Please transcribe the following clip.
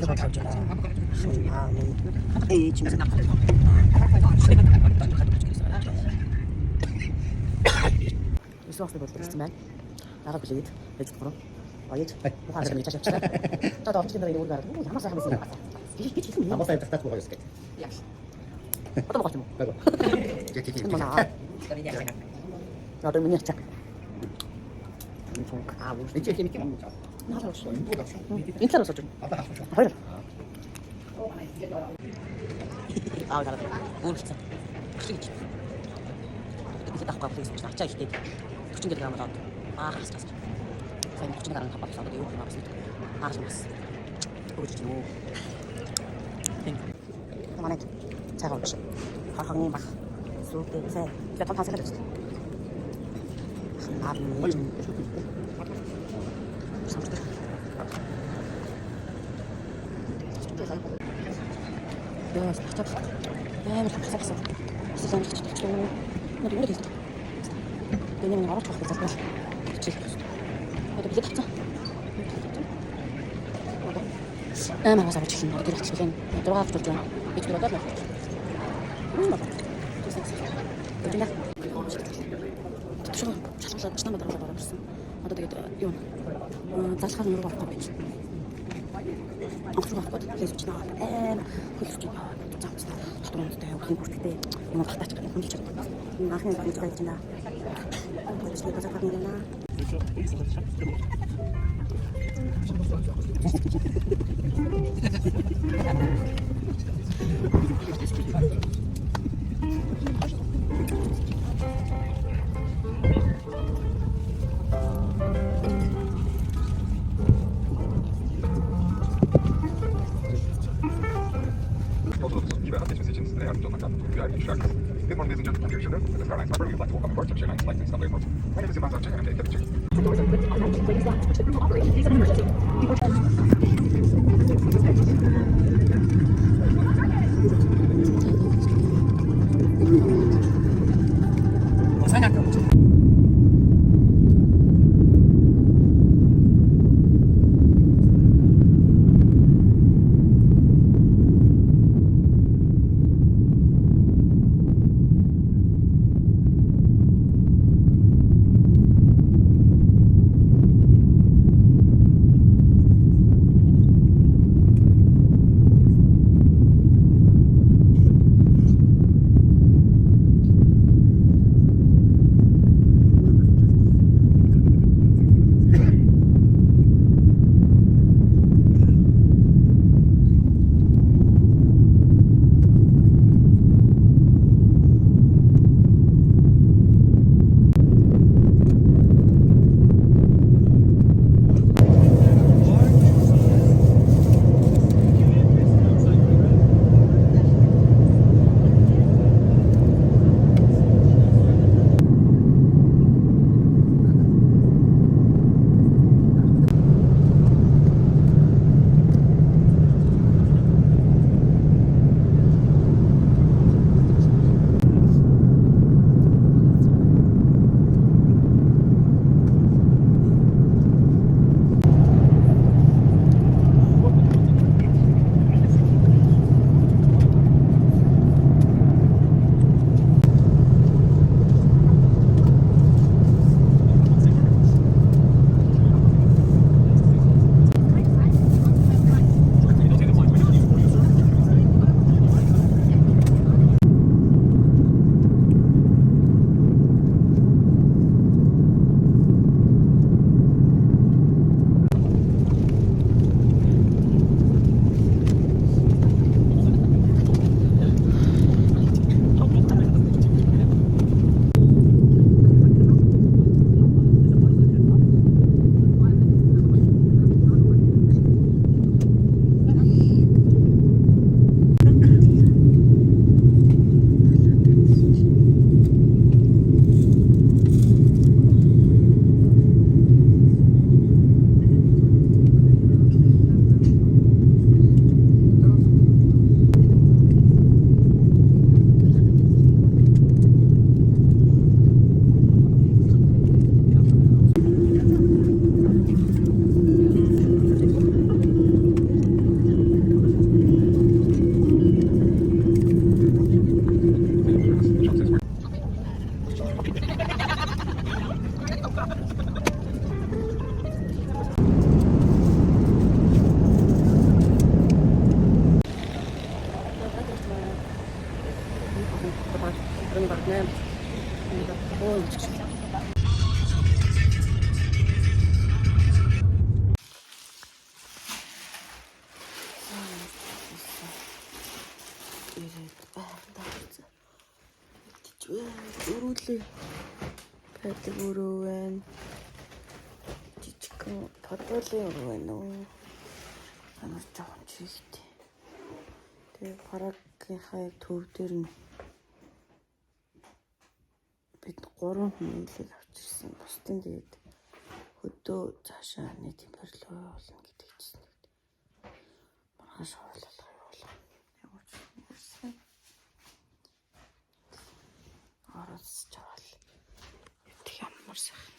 그걸 다 있잖아. 이 집에서 Ist auch über das Zement. Da habe ich jetzt. Jetzt vor. Ayet. وخارج من الشاشة بشرة. تضع في كذا يقول بعد. يا ما صح مسير. ما بصير تحتاج بغير سكت. ياش. هذا ما قلتمو. جت. ما نعرف. هذا من يحتاج. عاوز. انت كيف كيف نعرف شو. انت لا صدق. هاي. 아, 잘한다. 오, 진짜. 크리치. 이렇게 딱 가고 있어. 진짜 이게 kucing dari Ramadan. Ah, 진짜. saya kucing dari apa satu dia apa sih? Ah, mas. Oh, 진짜. 그만해. 제가 올지. 하강이 막 쑥대세. 제가 더 탄생 해줬어. 아, 좀. 야, 진짜. 야, 나 삭삭했어. 진짜 진짜. 나도 오래됐어. 왜냐면 알아서 하고 있었어. 그치. 나도 이제 탔죠. 아, 맞아. 그렇지. 나도 같이 그냥 들어가 붙었잖아. 이쪽 들어가 봐. 맞아. 됐냐? شغل شنو مدرسة برا بس هذا دقيقة يوم تاش خلينا نروح على البيت أشوف أفكار كيف تشتغل كيف تشتغل تحضرون تدعوا كيف تشتغل ما تحتاج تكون تشتغل ما خلينا نروح نتغير جنا بس كذا كذا لنا Good morning, ladies and gentlemen. Dear children, this is Skyline Sniper. We would like to welcome aboard to Chiang Flight 6 Airport. My name is Iman Zhang, and I'm the captain. The doors are open. Automatic ladies down. Switch the room operate. Please emergency. Өрүүлээ. Байдаг өрөө байна. Жижигхэн подолын өрөө байна уу? Амар жоохон чигтэй. Тэгээ парагийнхаа төв дээр нь бид 3 хүнэлэг авчирсан. Бусдын тэгээд хөдөө цаашаа нэг температур болно гэдэг чинь. Маргааш хооллох явуулаа. Ямар ч юм. Орос чавал. Тэг ямар сайхан.